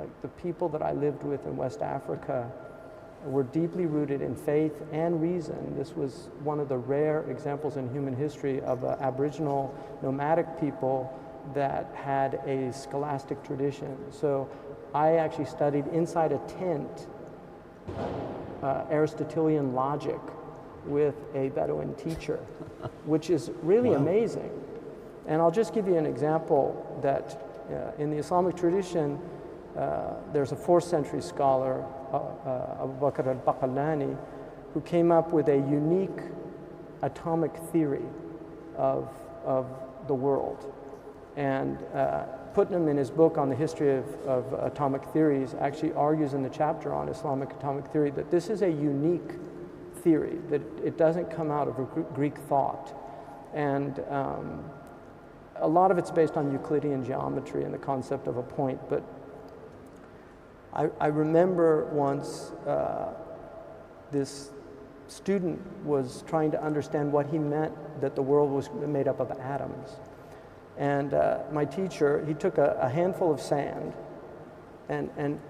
Like the people that I lived with in West Africa were deeply rooted in faith and reason. This was one of the rare examples in human history of an Aboriginal nomadic people that had a scholastic tradition. So I actually studied inside a tent Aristotelian logic with a Bedouin teacher, which is really amazing. And I'll just give you an example that in the Islamic tradition, there's a 4th century scholar, Abu Bakr al-Baqallani, who came up with a unique atomic theory of the world. And Putnam, in his book on the history of atomic theories, actually argues in the chapter on Islamic atomic theory that this is a unique theory, that it doesn't come out of Greek thought. And a lot of it's based on Euclidean geometry and the concept of a point, but I remember once this student was trying to understand what he meant that the world was made up of atoms. And my teacher, he took a handful of sand and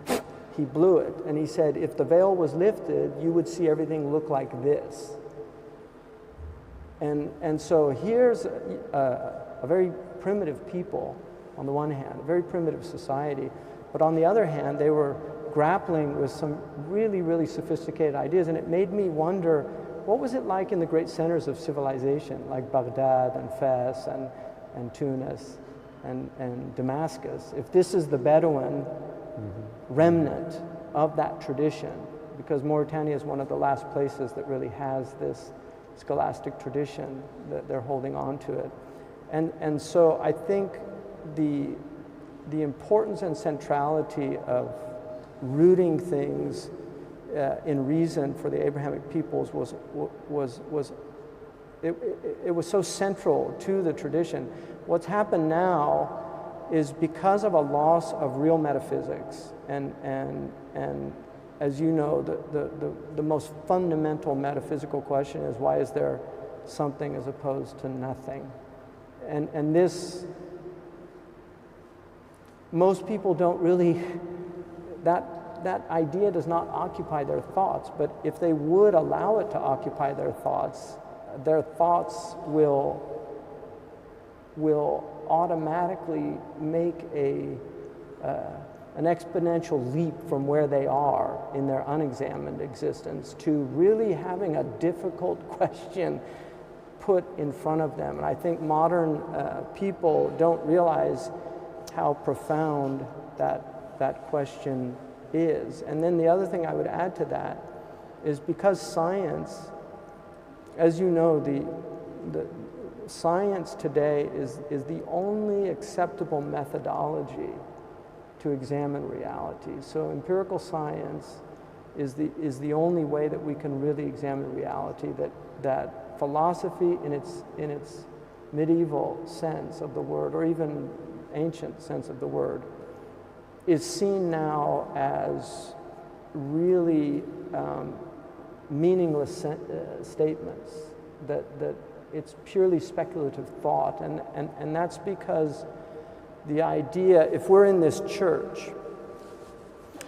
he blew it, and he said, if the veil was lifted, you would see everything look like this. And so here's a very primitive people, on the one hand, a very primitive society, but on the other hand, they were grappling with some really, really sophisticated ideas, and it made me wonder, what was it like in the great centers of civilization, like Baghdad and Fez and Tunis and Damascus, if this is the Bedouin remnant of that tradition, because Mauritania is one of the last places that really has this scholastic tradition, that they're holding on to it. And so I think the importance and centrality of rooting things in reason for the Abrahamic peoples it was so central to the tradition. What's happened now is because of a loss of real metaphysics, and as you know, the most fundamental metaphysical question is, why is there something as opposed to nothing? And this, most people don't really, that idea does not occupy their thoughts, but if they would allow it to occupy their thoughts will automatically make an exponential leap from where they are in their unexamined existence to really having a difficult question put in front of them. And I think modern people don't realize how profound that question is. And then the other thing I would add to that is, because science, as you know, the science today is the only acceptable methodology to examine reality. So empirical science is the only way that we can really examine reality. That philosophy in its medieval sense of the word, or even ancient sense of the word, is seen now as really meaningless statements, that it's purely speculative thought, and that's because the idea, if we're in this church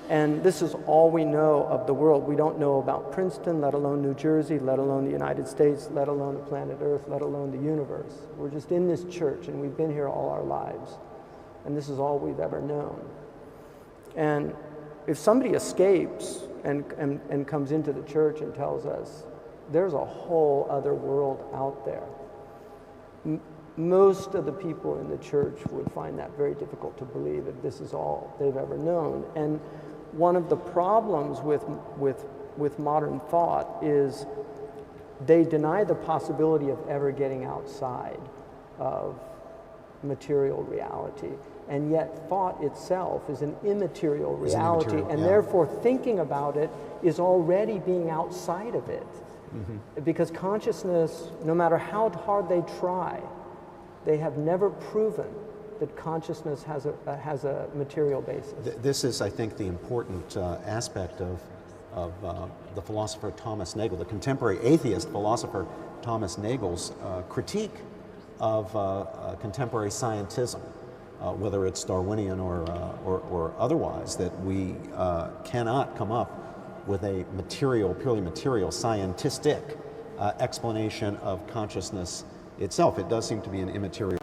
and this is all we know of the world, we don't know about Princeton, let alone New Jersey, let alone the United States, let alone the planet Earth, let alone the universe. We're just in this church, and we've been here all our lives, and this is all we've ever known. And if somebody escapes and comes into the church and tells us there's a whole other world out there, most of the people in the church would find that very difficult to believe, that this is all they've ever known. And one of the problems with modern thought is they deny the possibility of ever getting outside of material reality. And yet thought itself is an immaterial reality, and therefore thinking about it is already being outside of it. Because consciousness, no matter how hard they try, they have never proven that consciousness has a material basis. This is, I think, the important aspect of the philosopher Thomas Nagel, the contemporary atheist philosopher Thomas Nagel's critique of contemporary scientism. whether it's Darwinian or otherwise, that we cannot come up with a purely material, scientific explanation of consciousness itself. It does seem to be an immaterial